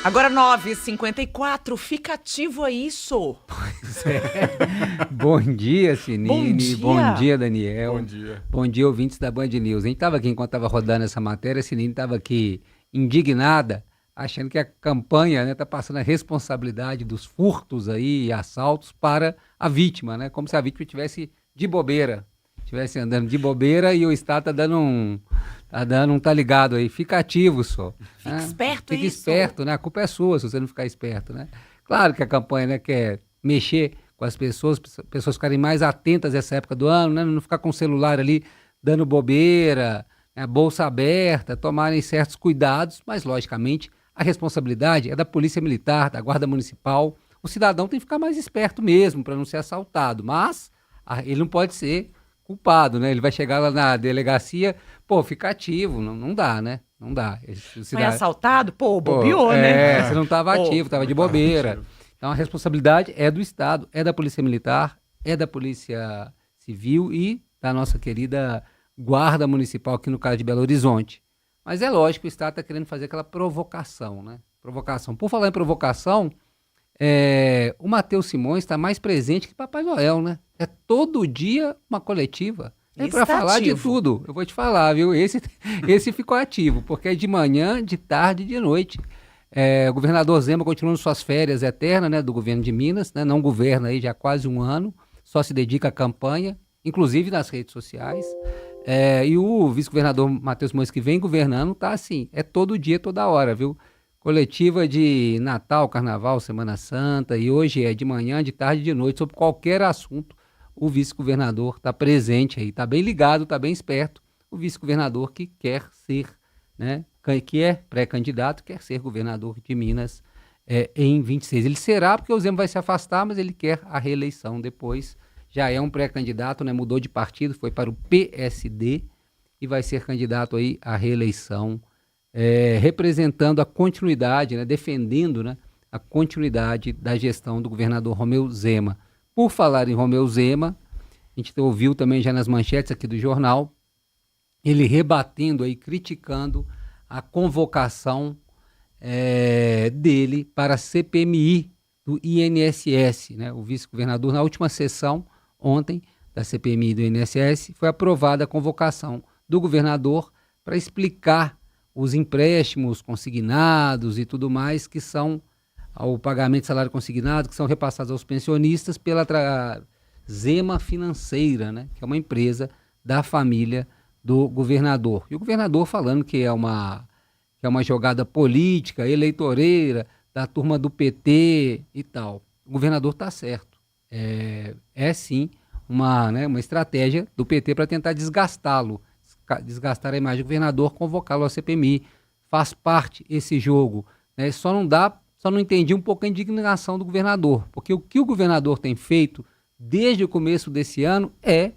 Agora 9h54, fica ativo aí, isso. Pois é. Bom dia, Sinine. Bom dia. Bom dia, Daniel. Bom dia. Bom dia, ouvintes da Band News. A gente estava aqui, enquanto estava rodando essa matéria, a Sinine estava aqui indignada, achando que a campanha está passando a responsabilidade dos furtos aí e assaltos para a vítima, né? Como se a vítima estivesse de bobeira, estivesse andando de bobeira e o Estado tá ligado aí, fica ativo só. Fica né? esperto, Fica isso. esperto, né? A culpa é sua se você não ficar esperto, né? Claro que a campanha, né, quer mexer com as pessoas ficarem mais atentas nessa época do ano, né? Não ficar com o celular ali dando bobeira, né? Bolsa aberta, tomarem certos cuidados, mas logicamente a responsabilidade é da Polícia Militar, da Guarda Municipal. O cidadão tem que ficar mais esperto mesmo para não ser assaltado, mas ele não pode ser culpado, né? Ele vai chegar lá na delegacia, fica ativo, não dá, né? Não dá. Foi assaltado? Bobeou, né? Você não estava ativo, estava de bobeira. Então a responsabilidade é do Estado, é da Polícia Militar, é da Polícia Civil e da nossa querida Guarda Municipal aqui no caso de Belo Horizonte. Mas é lógico que o Estado está querendo fazer aquela provocação, né? Provocação. Por falar em provocação, o Matheus Simões está mais presente que Papai Noel, né? É todo dia uma coletiva. É para falar de tudo. Eu vou te falar, viu? Esse ficou ativo, porque é de manhã, de tarde e de noite. O governador Zema continua suas férias eternas, né, do governo de Minas, né? Não governa aí já há quase um ano, só se dedica à campanha, inclusive nas redes sociais. E o vice-governador Matheus Simões, que vem governando, tá assim, é todo dia, toda hora, viu? Coletiva de Natal, Carnaval, Semana Santa, e hoje é de manhã, de tarde e de noite, sobre qualquer assunto, o vice-governador está presente aí, está bem ligado, está bem esperto, o vice-governador que quer ser, né, que é pré-candidato, quer ser governador de Minas em 26. Ele será, porque o Zema vai se afastar, mas ele quer a reeleição depois. Já é um pré-candidato, né, mudou de partido, foi para o PSD e vai ser candidato aí à reeleição, representando a continuidade, né, defendendo, né, a continuidade da gestão do governador Romeu Zema. Por falar em Romeu Zema, a gente ouviu também já nas manchetes aqui do jornal, ele rebatendo aí, criticando a convocação dele para a CPMI do INSS, né? O vice-governador, na última sessão, ontem, da CPMI do INSS, foi aprovada a convocação do governador para explicar os empréstimos consignados e tudo mais que são ao pagamento de salário consignado, que são repassados aos pensionistas pela Zema Financeira, né? Que é uma empresa da família do governador. E o governador falando que é uma jogada política, eleitoreira, da turma do PT e tal. O governador está certo. Sim uma estratégia do PT para tentar desgastá-lo, desgastar a imagem do governador, convocá-lo à CPMI. Faz parte esse jogo, né? Só não entendi um pouco a indignação do governador, porque o que o governador tem feito desde o começo desse ano é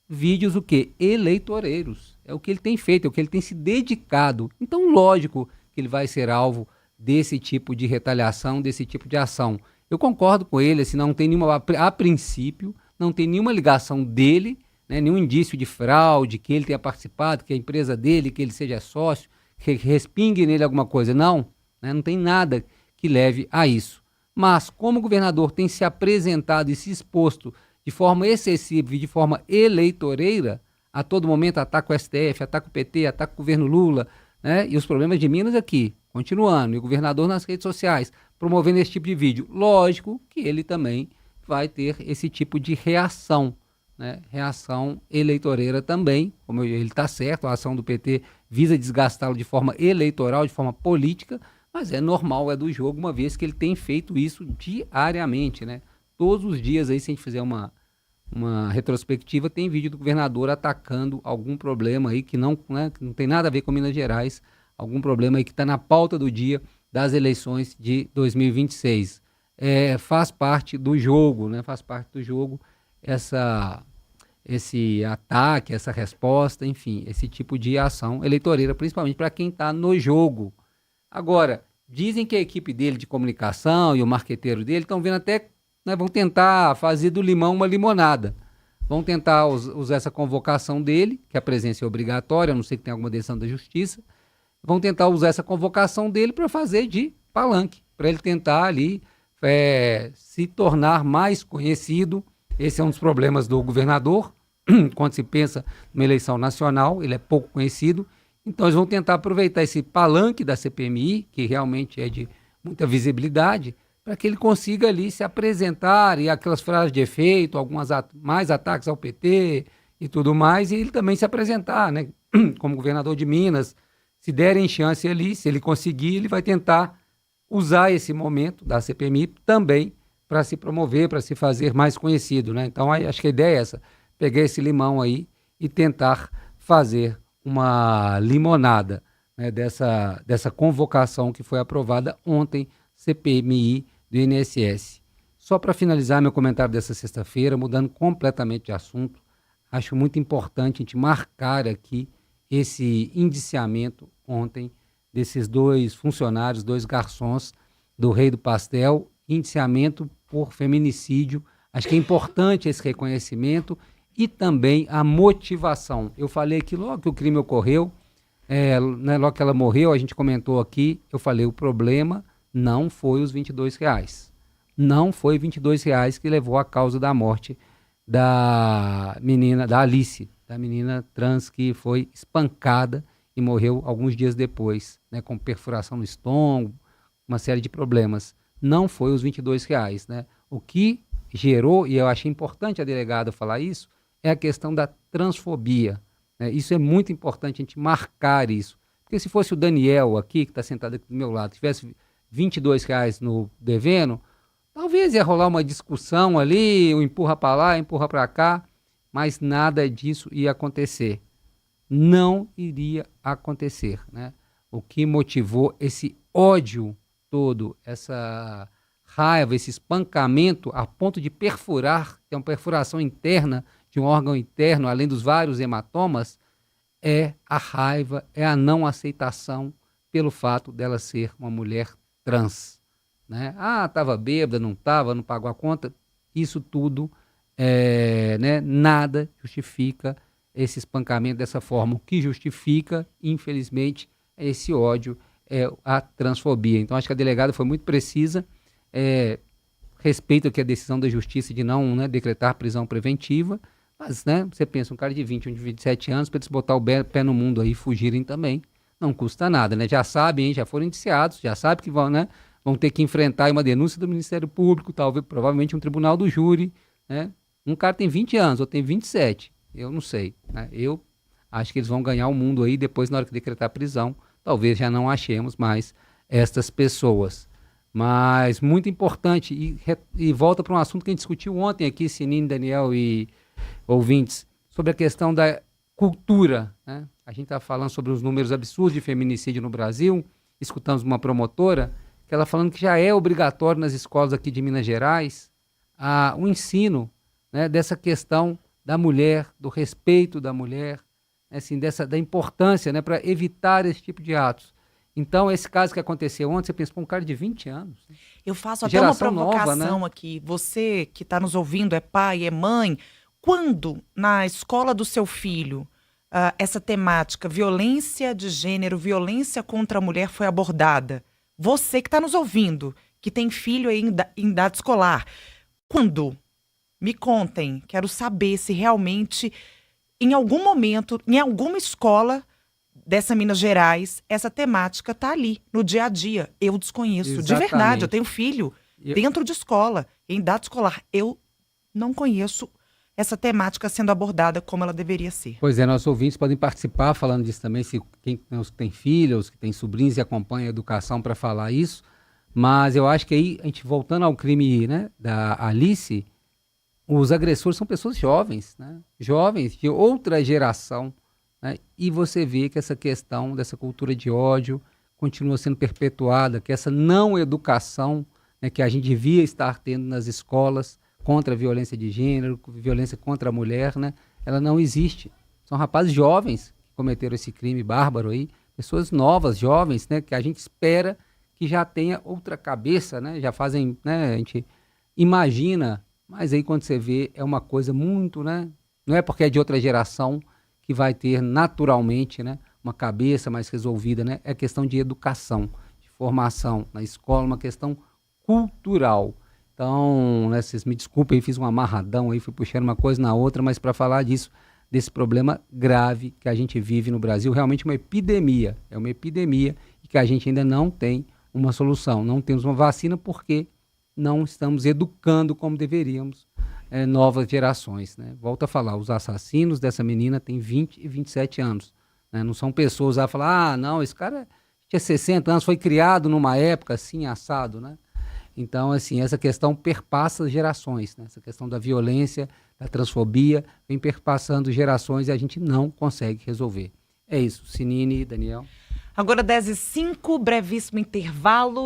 vídeos o quê? Eleitoreiros. É o que ele tem feito, é o que ele tem se dedicado. Então, lógico que ele vai ser alvo desse tipo de retaliação, desse tipo de ação. Eu concordo com ele, assim, não tem nenhuma, a princípio, não tem nenhuma ligação dele, né, nenhum indício de fraude, que ele tenha participado, que a empresa dele, que ele seja sócio, que respingue nele alguma coisa. Não, né, não tem nada que leve a isso. Mas, como o governador tem se apresentado e se exposto de forma excessiva e de forma eleitoreira, a todo momento ataca o STF, ataca o PT, ataca o governo Lula, né? E os problemas de Minas aqui, continuando, e o governador nas redes sociais, promovendo esse tipo de vídeo. Lógico que ele também vai ter esse tipo de reação, né? Reação eleitoreira também, como ele está certo, a ação do PT visa desgastá-lo de forma eleitoral, de forma política, mas é normal, é do jogo, uma vez que ele tem feito isso diariamente, né? Todos os dias aí, se a gente fizer uma retrospectiva, tem vídeo do governador atacando algum problema aí que não tem nada a ver com Minas Gerais, algum problema aí que está na pauta do dia das eleições de 2026. Faz parte do jogo, né? Faz parte do jogo esse ataque, essa resposta, enfim, esse tipo de ação eleitoreira, principalmente para quem está no jogo. Agora, dizem que a equipe dele de comunicação e o marqueteiro dele estão vendo até, né, vão tentar fazer do limão uma limonada. Vão tentar usar essa convocação dele, que a presença é obrigatória, a não ser que tenha alguma decisão da justiça. Vão tentar usar essa convocação dele para fazer de palanque, para ele tentar ali se tornar mais conhecido. Esse é um dos problemas do governador, quando se pensa numa eleição nacional, ele é pouco conhecido, então eles vão tentar aproveitar esse palanque da CPMI, que realmente é de muita visibilidade, para que ele consiga ali se apresentar e aquelas frases de efeito, mais ataques ao PT e tudo mais, e ele também se apresentar, né, como governador de Minas. Se derem chance ali, se ele conseguir, ele vai tentar usar esse momento da CPMI também para se promover, para se fazer mais conhecido, né? Então, acho que a ideia é essa, pegar esse limão aí e tentar fazer uma limonada, né, dessa convocação que foi aprovada ontem, CPMI do INSS. Só para finalizar meu comentário dessa sexta-feira, mudando completamente de assunto, acho muito importante a gente marcar aqui esse indiciamento ontem desses 2 funcionários, 2 garçons do Rei do Pastel, indiciamento por feminicídio. Acho que é importante esse reconhecimento e também a motivação. Eu falei que logo que o crime ocorreu, né, logo que ela morreu, a gente comentou aqui, eu falei, o problema não foi os R$ 22. Não foi R$ 22 que levou à causa da morte da menina, da Alice, da menina trans que foi espancada e morreu alguns dias depois, né, com perfuração no estômago, uma série de problemas. Não foi os R$ 22, né? O que gerou, e eu achei importante a delegada falar isso, é a questão da transfobia, né? Isso é muito importante a gente marcar isso. Porque se fosse o Daniel aqui, que está sentado aqui do meu lado, tivesse R$ 22 no devendo, talvez ia rolar uma discussão ali, um empurra para lá, empurra para cá, mas nada disso ia acontecer. Não iria acontecer, né? O que motivou esse ódio todo, essa raiva, esse espancamento a ponto de perfurar, que é uma perfuração interna de um órgão interno, além dos vários hematomas, é a raiva, é a não aceitação pelo fato dela ser uma mulher trans, né? Estava bêbada, não estava, não pagou a conta. Isso tudo, né, nada justifica esse espancamento dessa forma. O que justifica, infelizmente, é esse ódio, é a transfobia. Então, acho que a delegada foi muito precisa. Respeito aqui a decisão da justiça de não, né, decretar prisão preventiva, mas, né, você pensa, um cara de 20, um de 27 anos, para eles botar o pé no mundo aí e fugirem também, não custa nada, né? Já sabem, já foram indiciados, já sabem que vão, né, vão ter que enfrentar uma denúncia do Ministério Público, talvez, provavelmente um tribunal do júri, né? Um cara tem 20 anos, outro tem 27, eu não sei, né? Eu acho que eles vão ganhar o mundo aí, depois na hora que decretar a prisão, talvez já não achemos mais estas pessoas. Mas muito importante, e volta para um assunto que a gente discutiu ontem aqui, Sininho, Daniel e ouvintes, sobre a questão da cultura, né? A gente está falando sobre os números absurdos de feminicídio no Brasil, escutamos uma promotora, que ela falando que já é obrigatório nas escolas aqui de Minas Gerais o ensino, né, dessa questão da mulher, do respeito da mulher, assim, da importância, né, para evitar esse tipo de atos. Então, esse caso que aconteceu ontem, você pensa, um cara de 20 anos. Eu faço até uma provocação nova, né? Aqui. Você que está nos ouvindo, é pai, é mãe, quando na escola do seu filho essa temática, violência de gênero, violência contra a mulher foi abordada? Você que está nos ouvindo, que tem filho aí em idade escolar, quando? Me contem, quero saber se realmente, em algum momento, em alguma escola dessa Minas Gerais, essa temática está ali, no dia a dia. Eu desconheço, exatamente. De verdade, eu tenho filho dentro de escola, em idade escolar. Eu não conheço essa temática sendo abordada como ela deveria ser. Pois é, nossos ouvintes podem participar falando disso também, se quem tem filhos, que tem sobrinhos e acompanha a educação para falar isso. Mas eu acho que aí, a gente voltando ao crime, né, da Alice, os agressores são pessoas jovens, né? Jovens de outra geração, né? E você vê que essa questão dessa cultura de ódio continua sendo perpetuada, que essa não educação, né, que a gente devia estar tendo nas escolas contra a violência de gênero, violência contra a mulher, né, ela não existe. São rapazes jovens que cometeram esse crime bárbaro aí, pessoas novas, jovens, né, que a gente espera que já tenha outra cabeça, né, já fazem, né, a gente imagina, mas aí quando você vê é uma coisa muito, né, não é porque é de outra geração que vai ter naturalmente, né, uma cabeça mais resolvida, né, é questão de educação, de formação na escola, uma questão cultural. Então, né, vocês me desculpem, fiz um amarradão aí, fui puxando uma coisa na outra, mas para falar disso, desse problema grave que a gente vive no Brasil, realmente uma epidemia, é uma epidemia e que a gente ainda não tem uma solução, não temos uma vacina porque não estamos educando como deveríamos novas gerações, né? Volto a falar, os assassinos dessa menina têm 20 e 27 anos, né? Não são pessoas a falar, não, esse cara tinha 60 anos, foi criado numa época assim, assado, né? Então, assim, essa questão perpassa as gerações, né? Essa questão da violência, da transfobia, vem perpassando gerações e a gente não consegue resolver. É isso, Sinine, Daniel. Agora 10h05, brevíssimo intervalo.